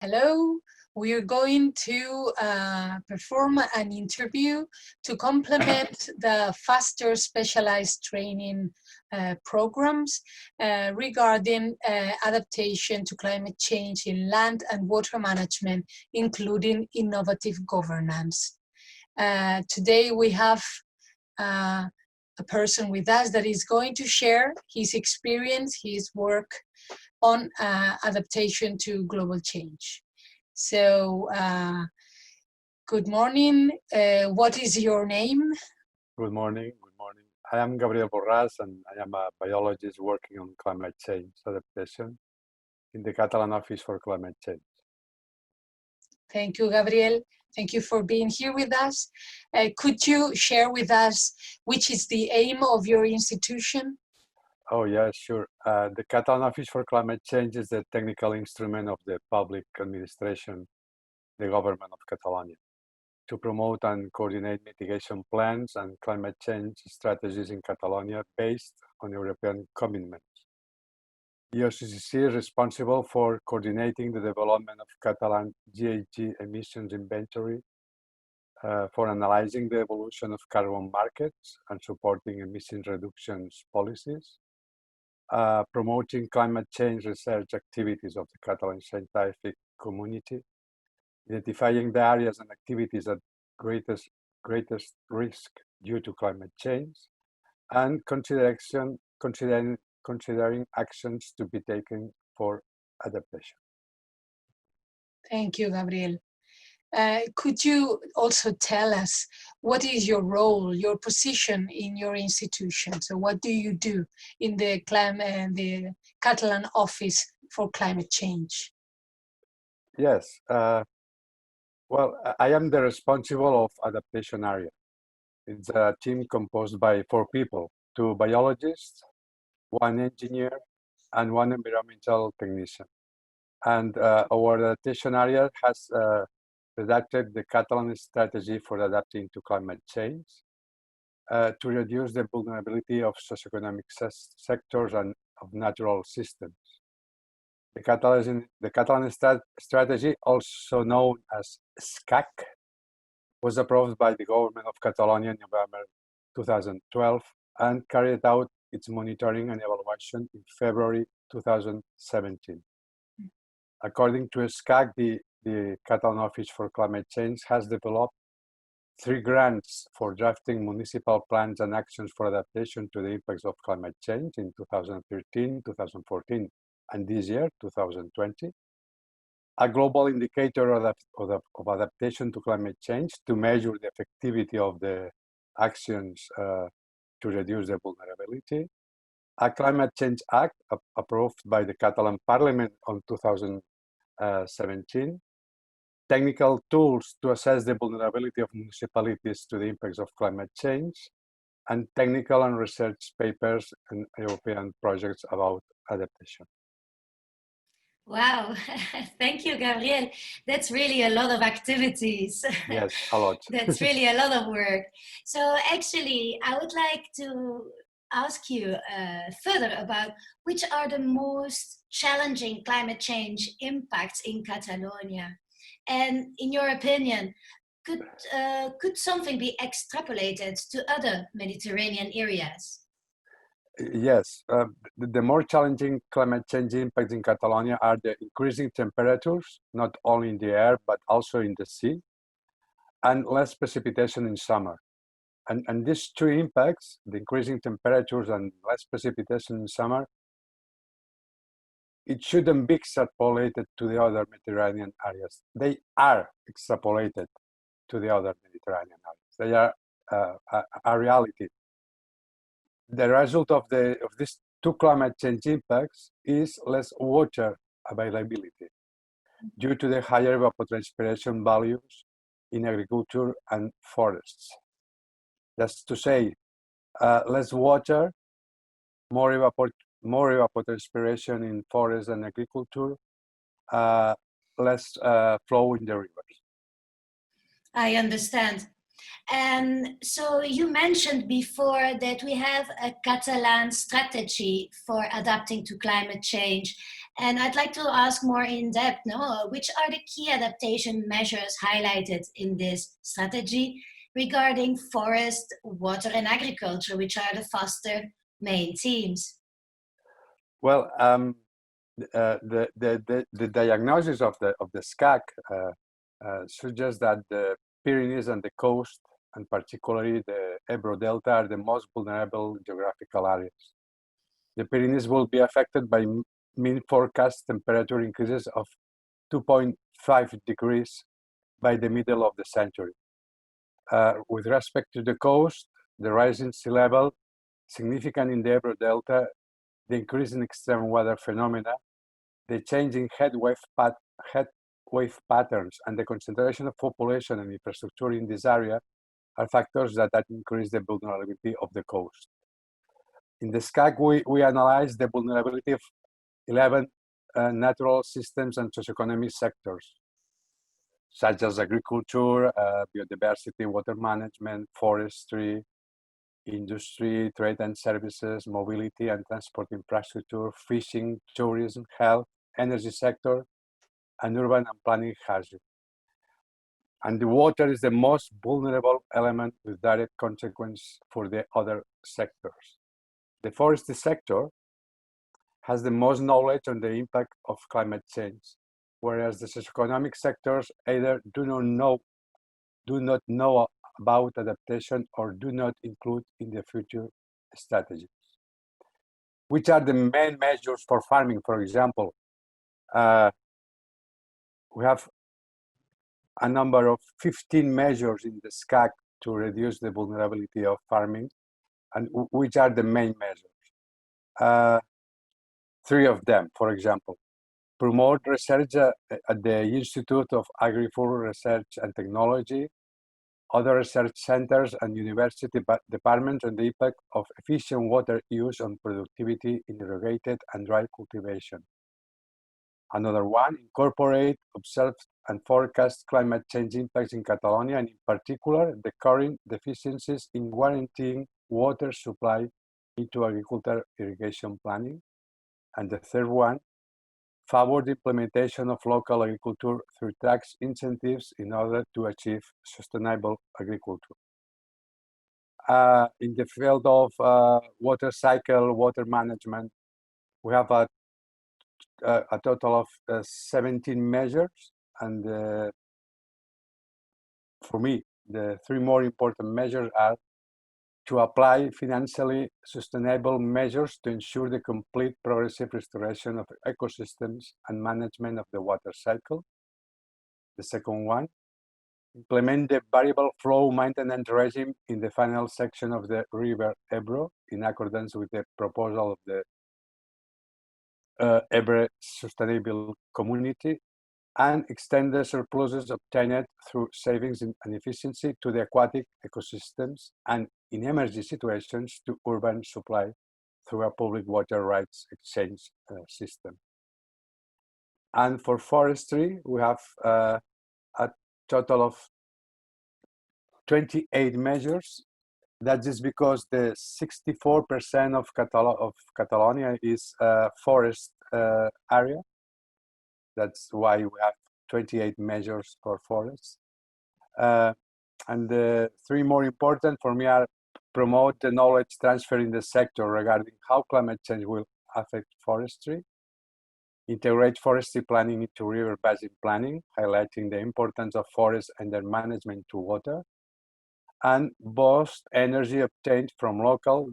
Hello, we are going to perform an interview to complement the faster specialized training programs regarding adaptation to climate change in land and water management, including innovative governance. Today we have a person with us that is going to share his experience, his work on adaptation to global change. So, good morning. What is your name? Good morning. Good morning. I am Gabriel Borràs, and I am a biologist working on climate change adaptation in the Catalan Office for Climate Change. Thank you, Gabriel. Thank you for being here with us. Could you share with us which is the aim of your institution? Oh, yeah, sure. The Catalan Office for Climate Change is the technical instrument of the public administration, the government of Catalonia, to promote and coordinate mitigation plans and climate change strategies in Catalonia based on European commitments. Eocc is responsible for coordinating the development of Catalan GHG emissions inventory, for analyzing the evolution of carbon markets and supporting emission reductions policies, promoting climate change research activities of the Catalan scientific community, identifying the areas and activities at greatest risk due to climate change, and considering actions to be taken for adaptation. Thank you, Gabriel. Could you also tell us what is your role, your position in your institution? So what do you do in the Catalan Office for Climate Change? Yes, well, I am the responsible of adaptation area. It's a team composed by 4 people, 2 biologists, 1 engineer, and 1 environmental technician. And our adaptation area has redacted the Catalan strategy for adapting to climate change to reduce the vulnerability of socioeconomic sectors and of natural systems. The Catalan strategy, also known as SCAC, was approved by the government of Catalonia in November 2012 and carried out its monitoring and evaluation in February 2017. According to SCAC, the Catalan Office for Climate Change has developed 3 grants for drafting municipal plans and actions for adaptation to the impacts of climate change in 2013, 2014, and this year, 2020. A global indicator of adaptation to climate change to measure the effectivity of the actions to reduce the vulnerability. A Climate Change Act approved by the Catalan Parliament on 2017. Technical tools to assess the vulnerability of municipalities to the impacts of climate change, and technical and research papers and European projects about adaptation. Wow, thank you, Gabriel. That's really a lot of activities. Yes, a lot. That's really a lot of work. So actually, I would like to ask you further about which are the most challenging climate change impacts in Catalonia. And in your opinion, could something be extrapolated to other Mediterranean areas? Yes, the more challenging climate change impacts in Catalonia are the increasing temperatures, not only in the air, but also in the sea, and less precipitation in summer. And these 2 impacts, the increasing temperatures and less precipitation in summer, it shouldn't be extrapolated to the other Mediterranean areas. They are extrapolated to the other Mediterranean areas. They are a reality. The result of these 2 climate change impacts is less water availability due to the higher evapotranspiration values in agriculture and forests. That's to say, less water, more evapotranspiration in forests and agriculture, less flow in the rivers. I understand. And so you mentioned before that we have a Catalan strategy for adapting to climate change. And I'd like to ask more in depth, no? Which are the key adaptation measures highlighted in this strategy regarding forest, water, and agriculture, which are the faster main themes? Well, the diagnosis of the SCAC suggests that the Pyrenees and the coast, and particularly the Ebro Delta, are the most vulnerable geographical areas. The Pyrenees will be affected by mean forecast temperature increases of 2.5 degrees by the middle of the century. With respect to the coast, the rise in sea level, significant in the Ebro Delta, the increase in extreme weather phenomena, the changing heat wave patterns, and the concentration of population and infrastructure in this area are factors that increase the vulnerability of the coast. In the SCAC, we analyze the vulnerability of 11 natural systems and socioeconomic sectors, such as agriculture, biodiversity, water management, forestry, industry, trade and services, mobility and transport infrastructure, fishing, tourism, health, energy sector, and urban and planning hazard. And the water is the most vulnerable element with direct consequence for the other sectors. The forestry sector has the most knowledge on the impact of climate change, whereas the socioeconomic sectors either do not know about adaptation or do not include in the future strategies. Which are the main measures for farming, for example? We have a number of 15 measures in the SCAC to reduce the vulnerability of farming, and which are the main measures? 3 of them, for example: promote research at the Institute of Agri-Food Research and Technology, other research centers and university departments on the impact of efficient water use on productivity in irrigated and dry cultivation. Another one, incorporate, observe, and forecast climate change impacts in Catalonia, and in particular, the current deficiencies in guaranteeing water supply into agricultural irrigation planning. And the third one, favor the implementation of local agriculture through tax incentives in order to achieve sustainable agriculture. In the field of water cycle, water management, we have a total of 17 measures, and for me, the 3 more important measures are to apply financially sustainable measures to ensure the complete progressive restoration of ecosystems and management of the water cycle. The second one, implement the variable flow maintenance regime in the final section of the river Ebro in accordance with the proposal of the Ebro Sustainable Community, and extend the surpluses obtained through savings and efficiency to the aquatic ecosystems, and in emergency situations to urban supply through a public water rights exchange system. And for forestry, we have a total of 28 measures. That is because the 64% of Catalonia is a forest area. That's why we have 28 measures for forests. And the 3 more important for me are: promote the knowledge transfer in the sector regarding how climate change will affect forestry, integrate forestry planning into river basin planning, highlighting the importance of forests and their management to water, and boost energy obtained from local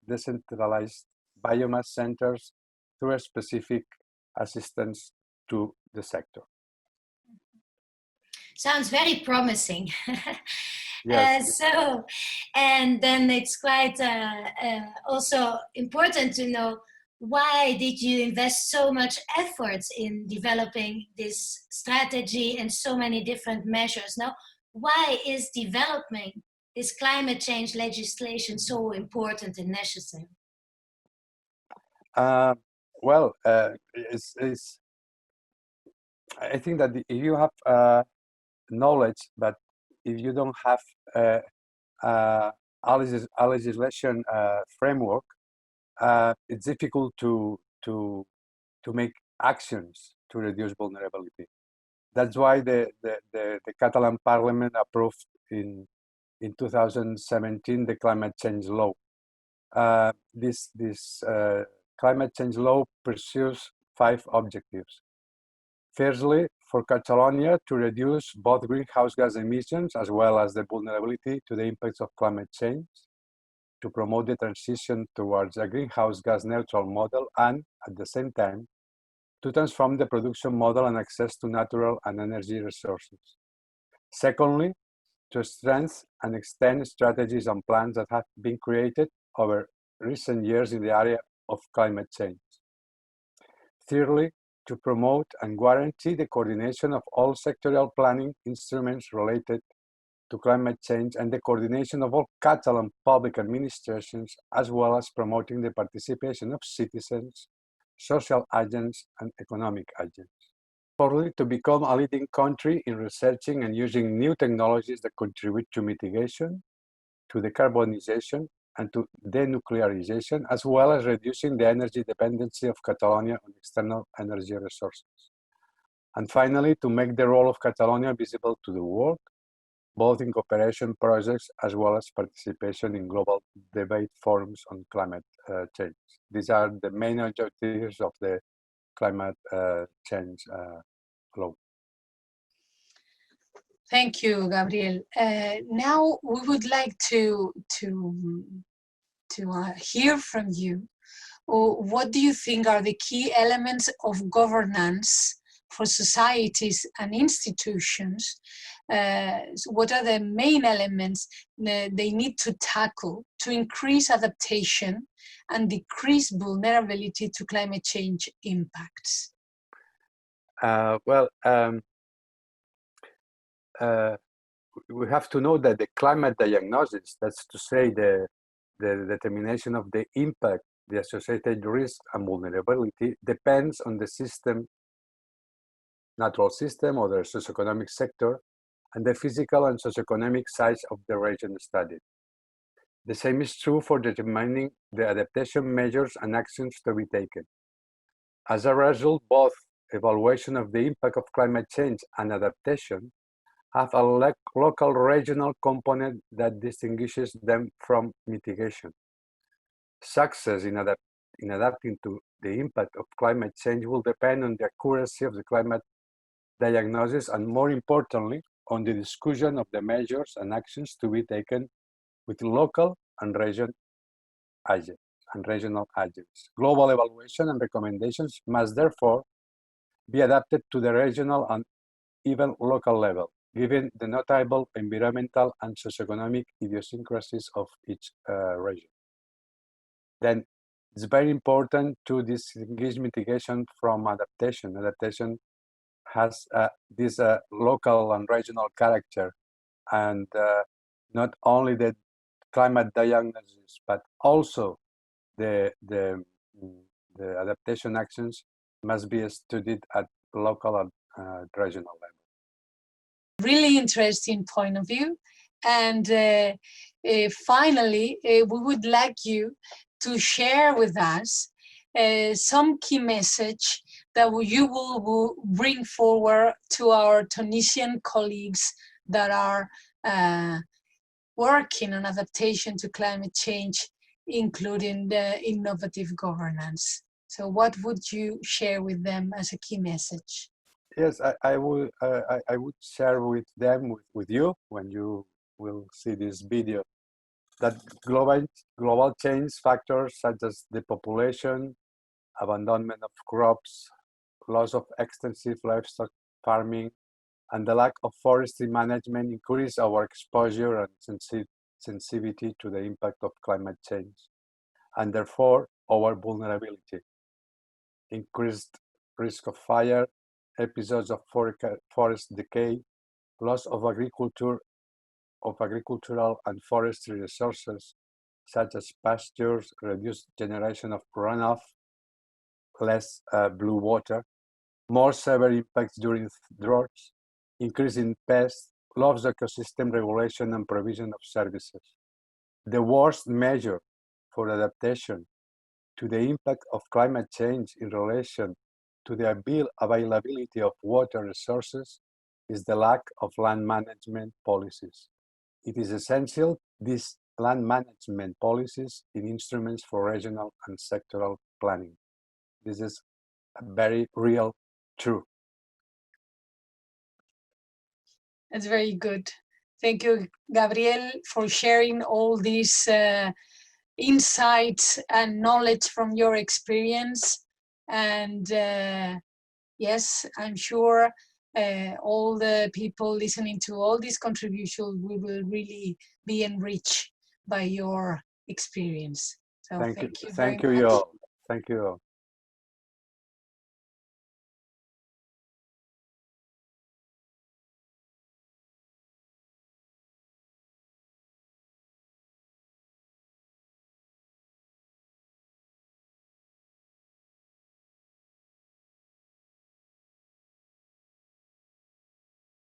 decentralized biomass centers through a specific assistance to the sector. Sounds very promising. Yes. And then it's quite also important to know, why did you invest so much efforts in developing this strategy and so many different measures? Now, why is developing this climate change legislation so important and necessary? Well, I think that if you have knowledge, but if you don't have a legislation framework, it's difficult to make actions to reduce vulnerability. That's why the Catalan Parliament approved in 2017 the climate change law. This climate change law pursues 5 objectives. Firstly, for Catalonia to reduce both greenhouse gas emissions as well as the vulnerability to the impacts of climate change, to promote the transition towards a greenhouse gas neutral model, and at the same time, to transform the production model and access to natural and energy resources. Secondly, to strengthen and extend strategies and plans that have been created over recent years in the area of climate change. Thirdly, to promote and guarantee the coordination of all sectorial planning instruments related to climate change and the coordination of all Catalan public administrations, as well as promoting the participation of citizens, social agents, and economic agents. Fourthly, to become a leading country in researching and using new technologies that contribute to mitigation, to decarbonization, and to denuclearization, as well as reducing the energy dependency of Catalonia on external energy resources. And finally, to make the role of Catalonia visible to the world, both in cooperation projects as well as participation in global debate forums on climate change. These are the main objectives of the climate change law. Thank you, Gabriel. Now we would like to hear from you. What do you think are the key elements of governance for societies and institutions? What are the main elements they need to tackle to increase adaptation and decrease vulnerability to climate change impacts? We have to know that the climate diagnosis, that's to say the determination of the impact, the associated risk and vulnerability, depends on the system, natural system or the socioeconomic sector, and the physical and socioeconomic size of the region studied. The same is true for determining the adaptation measures and actions to be taken. As a result, both evaluation of the impact of climate change and adaptation have a local regional component that distinguishes them from mitigation. Success in adapting to the impact of climate change will depend on the accuracy of the climate diagnosis and, more importantly, on the discussion of the measures and actions to be taken with local and regional agents. Global evaluation and recommendations must therefore be adapted to the regional and even local level, given the notable environmental and socioeconomic idiosyncrasies of each region. Then it's very important to distinguish mitigation from adaptation. Adaptation has this local and regional character, and not only the climate diagnosis, but also the adaptation actions must be studied at local and regional level. Really interesting point of view. And finally, we would like you to share with us some key message that you will bring forward to our Tunisian colleagues that are working on adaptation to climate change, including the innovative governance. So what would you share with them as a key message? Yes, I would share with them, with you, when you will see this video, that global change factors such as depopulation, abandonment of crops, loss of extensive livestock farming, and the lack of forestry management increase our exposure and sensitivity to the impact of climate change, and therefore our vulnerability. Increased risk of fire, episodes of forest decay, loss of agricultural and forestry resources, such as pastures, reduced generation of runoff, less blue water, more severe impacts during droughts, increase in pests, loves ecosystem regulation and provision of services. The worst measure for adaptation to the impact of climate change in relation to the availability of water resources is the lack of land management policies. It is essential these land management policies in instruments for regional and sectoral planning. This is a very real truth. That's very good. Thank you, Gabriel, for sharing all these insights and knowledge from your experience. And yes, I'm sure all the people listening to all these contributions will really be enriched by your experience. So Thank you. very Thank you much. all. Thank you all.